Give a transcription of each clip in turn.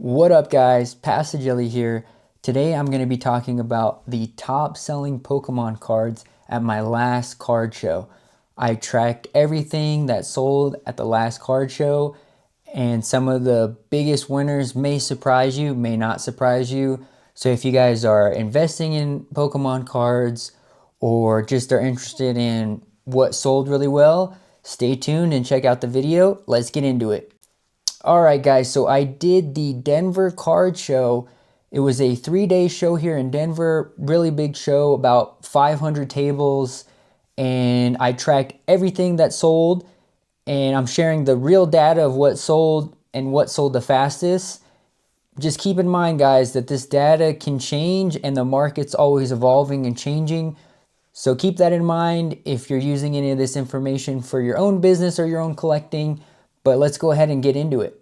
What up guys, Jelly here. Today I'm going to be talking about the top selling Pokemon cards at my last card show. I tracked everything that sold at the last card show, and some of the biggest winners may surprise you, may not surprise you. So if you guys are investing in Pokemon cards or just are interested in what sold really well, stay tuned and check out the video. Let's get into it. Alright guys, so I did the Denver card show. It was a 3-day show here in Denver, really big show, about 500 tables, and I tracked everything that sold, and I'm sharing the real data of what sold and what sold the fastest. Just keep in mind guys that this data can change and the market's always evolving and changing. So keep that in mind if you're using any of this information for your own business or your own collecting. But let's go ahead and get into it.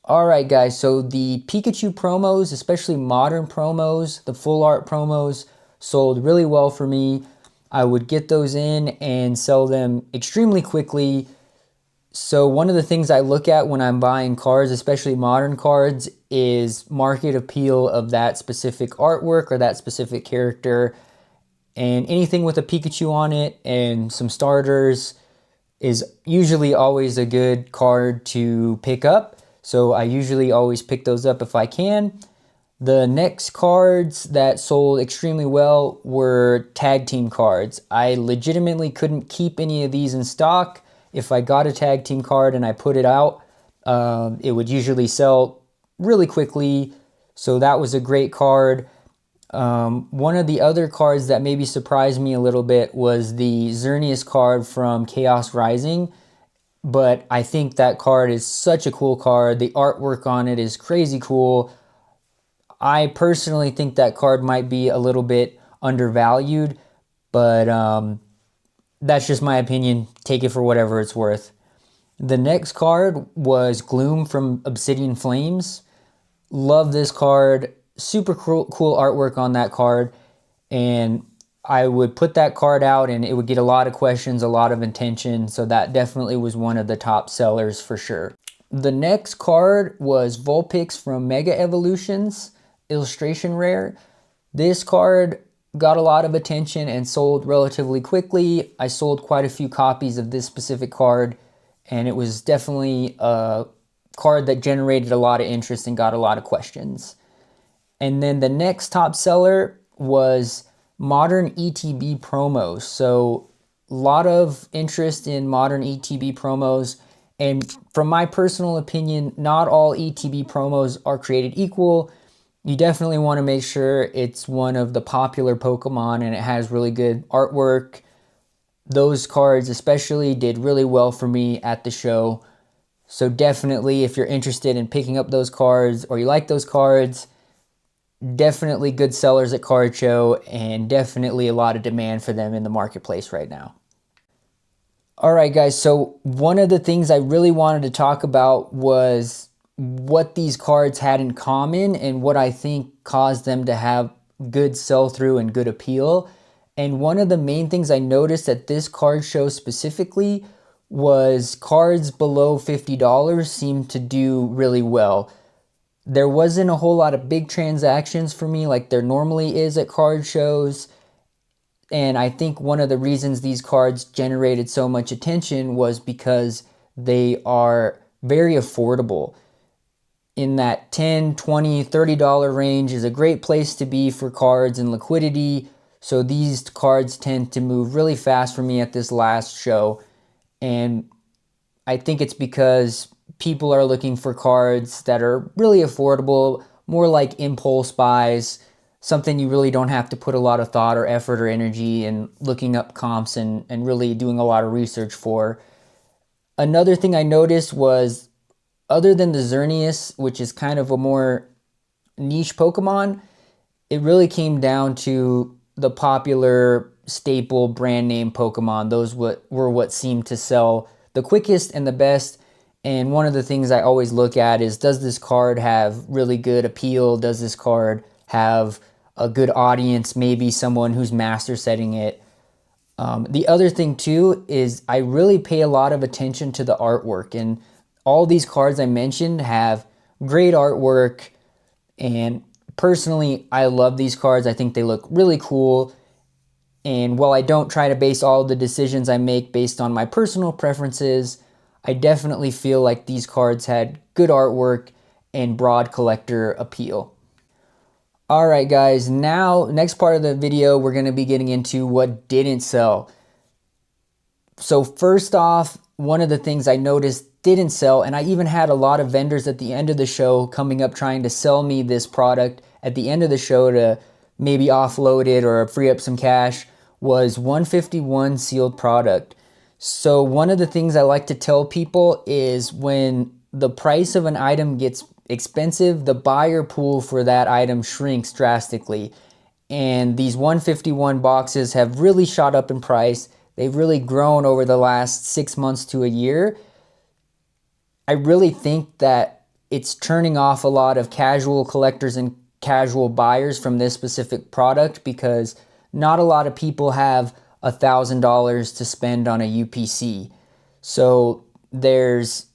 Alright guys, so the Pikachu promos, especially modern promos, the full art promos, sold really well for me. I would get those in and sell them extremely quickly. So one of the things I look at when I'm buying cards, especially modern cards, is market appeal of that specific artwork or that specific character. And anything with a Pikachu on it and some starters is usually always a good card to pick up. So I usually always pick those up if I can. The next cards that sold extremely well were tag team cards. I legitimately couldn't keep any of these in stock. If I got a tag team card and I put it out, it would usually sell really quickly. So that was a great card. One of the other cards that maybe surprised me a little bit was the Xerneas card from Chaos Rising, but I think that card is such a cool card. The artwork on it is crazy cool. I personally think that card might be a little bit undervalued, but that's just my opinion. Take it for whatever it's worth. The next card was Gloom from Obsidian Flames. Love this card. Super cool artwork on that card, and I would put that card out and it would get a lot of questions, a lot of attention, so that definitely was one of the top sellers for sure. The next card was Vulpix from Mega Evolutions, illustration rare. This card got a lot of attention and sold relatively quickly. I sold quite a few copies of this specific card, and it was definitely a card that generated a lot of interest and got a lot of questions. And then the next top seller was modern ETB promos. So a lot of interest in modern ETB promos. And from my personal opinion, not all ETB promos are created equal. You definitely want to make sure it's one of the popular Pokemon and it has really good artwork. Those cards especially did really well for me at the show. So definitely if you're interested in picking up those cards or you like those cards, definitely good sellers at card show and definitely a lot of demand for them in the marketplace right now. Alright guys, so one of the things I really wanted to talk about was what these cards had in common and what I think caused them to have good sell-through and good appeal. And one of the main things I noticed at this card show specifically was cards below $50 seemed to do really well. There wasn't a whole lot of big transactions for me like there normally is at card shows. And I think one of the reasons these cards generated so much attention was because they are very affordable. In that $10, $20, $30 range is a great place to be for cards and liquidity. So these cards tend to move really fast for me at this last show. And I think it's because people are looking for cards that are really affordable, more like impulse buys, something you really don't have to put a lot of thought or effort or energy in looking up comps and really doing a lot of research for. Another thing I noticed was, other than the Xerneas, which is kind of a more niche Pokemon, it really came down to the popular staple brand name Pokemon. Those were what seemed to sell the quickest and the best. And one of the things I always look at is, does this card have really good appeal? Does this card have a good audience? Maybe someone who's master setting it. The other thing too is I really pay a lot of attention to the artwork, and all these cards I mentioned have great artwork, and personally, I love these cards. I think they look really cool. And while I don't try to base all the decisions I make based on my personal preferences, I definitely feel like these cards had good artwork and broad collector appeal. Alright guys, now next part of the video we're going to be getting into what didn't sell. So first off, one of the things I noticed didn't sell, and I even had a lot of vendors at the end of the show coming up trying to sell me this product at the end of the show to maybe offload it or free up some cash, was 151 sealed product. So one of the things I like to tell people is when the price of an item gets expensive, the buyer pool for that item shrinks drastically. And these 151 boxes have really shot up in price. They've really grown over the last 6 months to a year. I really think that it's turning off a lot of casual collectors and casual buyers from this specific product because not a lot of people have $1,000 to spend on a UPC. So there's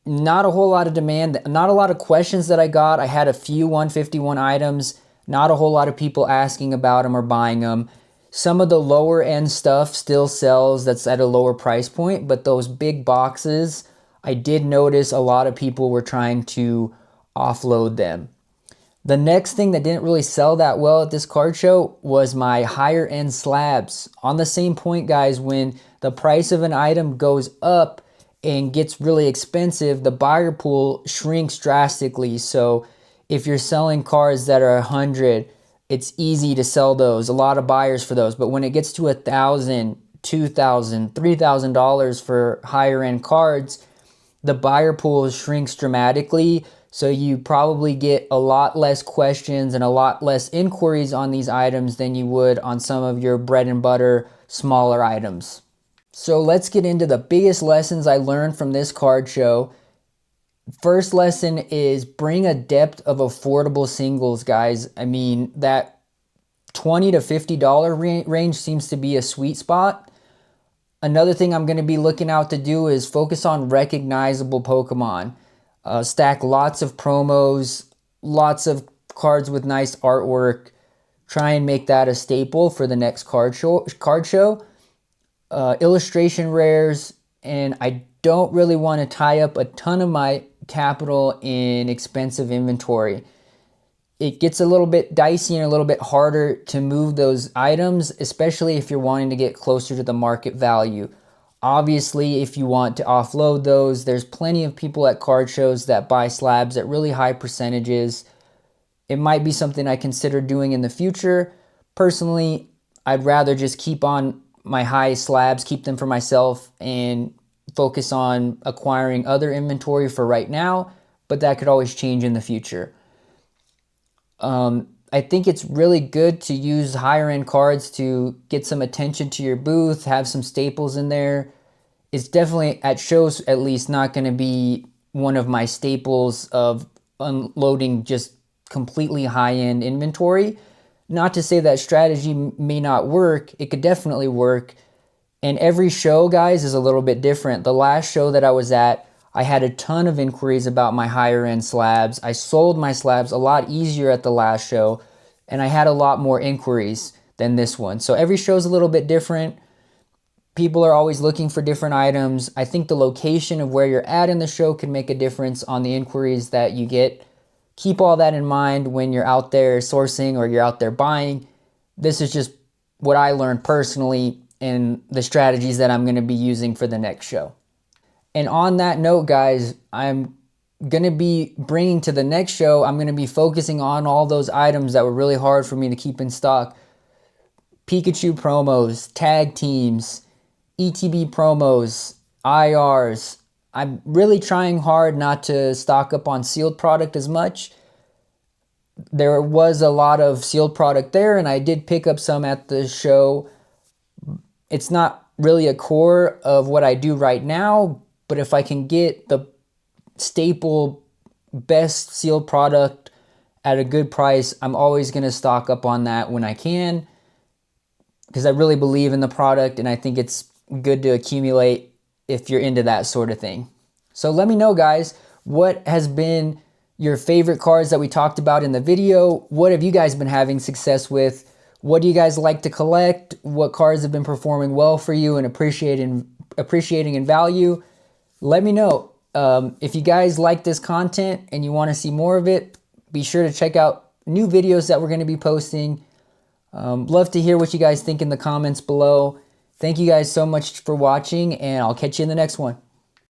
not a whole lot of demand, not a lot of questions that I got. I had a few 151 items, not a whole lot of people asking about them or buying them. Some of the lower end stuff still sells that's at a lower price point, but those big boxes, I did notice a lot of people were trying to offload them. The next thing that didn't really sell that well at this card show was my higher end slabs. On the same point, guys, when the price of an item goes up and gets really expensive, the buyer pool shrinks drastically. So if you're selling cards that are 100, it's easy to sell those, a lot of buyers for those. But when it gets to $1,000, $2,000, $3,000 for higher end cards, the buyer pool shrinks dramatically. So you probably get a lot less questions and a lot less inquiries on these items than you would on some of your bread and butter smaller items. So let's get into the biggest lessons I learned from this card show. First lesson is bring a depth of affordable singles, guys. I mean, that $20 to $50 range seems to be a sweet spot. Another thing I'm going to be looking out to do is focus on recognizable Pokemon. Stack lots of promos, lots of cards with nice artwork. Try and make that a staple for the next card show. Illustration rares, and I don't really want to tie up a ton of my capital in expensive inventory. It gets a little bit dicey and a little bit harder to move those items, especially if you're wanting to get closer to the market value. Obviously, if you want to offload those, there's plenty of people at card shows that buy slabs at really high percentages. It might be something I consider doing in the future. Personally, I'd rather just keep on my high slabs, keep them for myself, and focus on acquiring other inventory for right now, but that could always change in the future. I think it's really good to use higher end cards to get some attention to your booth, have some staples in there. It's definitely, at shows at least, not going to be one of my staples of unloading just completely high end inventory. Not to say that strategy may not work, it could definitely work. And every show, guys, is a little bit different. The last show that I was at, I had a ton of inquiries about my higher end slabs. I sold my slabs a lot easier at the last show, and I had a lot more inquiries than this one. So every show is a little bit different. People are always looking for different items. I think the location of where you're at in the show can make a difference on the inquiries that you get. Keep all that in mind when you're out there sourcing or you're out there buying. This is just what I learned personally and the strategies that I'm going to be using for the next show. And on that note, guys, I'm going to be bringing to the next show, I'm going to be focusing on all those items that were really hard for me to keep in stock. Pikachu promos, tag teams, ETB promos, IRs. I'm really trying hard not to stock up on sealed product as much. There was a lot of sealed product there, and I did pick up some at the show. It's not really a core of what I do right now, but if I can get the staple best sealed product at a good price, I'm always going to stock up on that when I can, because I really believe in the product and I think it's good to accumulate if you're into that sort of thing. So let me know, guys, What has been your favorite cards that we talked about in the video? What have you guys been having success with? What do you guys like to collect? What cards have been performing well for you and appreciating in value? Let me know. If you guys like this content and you want to see more of it, be sure to check out new videos that we're going to be posting. Love to hear what you guys think in the comments below. Thank you guys so much for watching, and I'll catch you in the next one.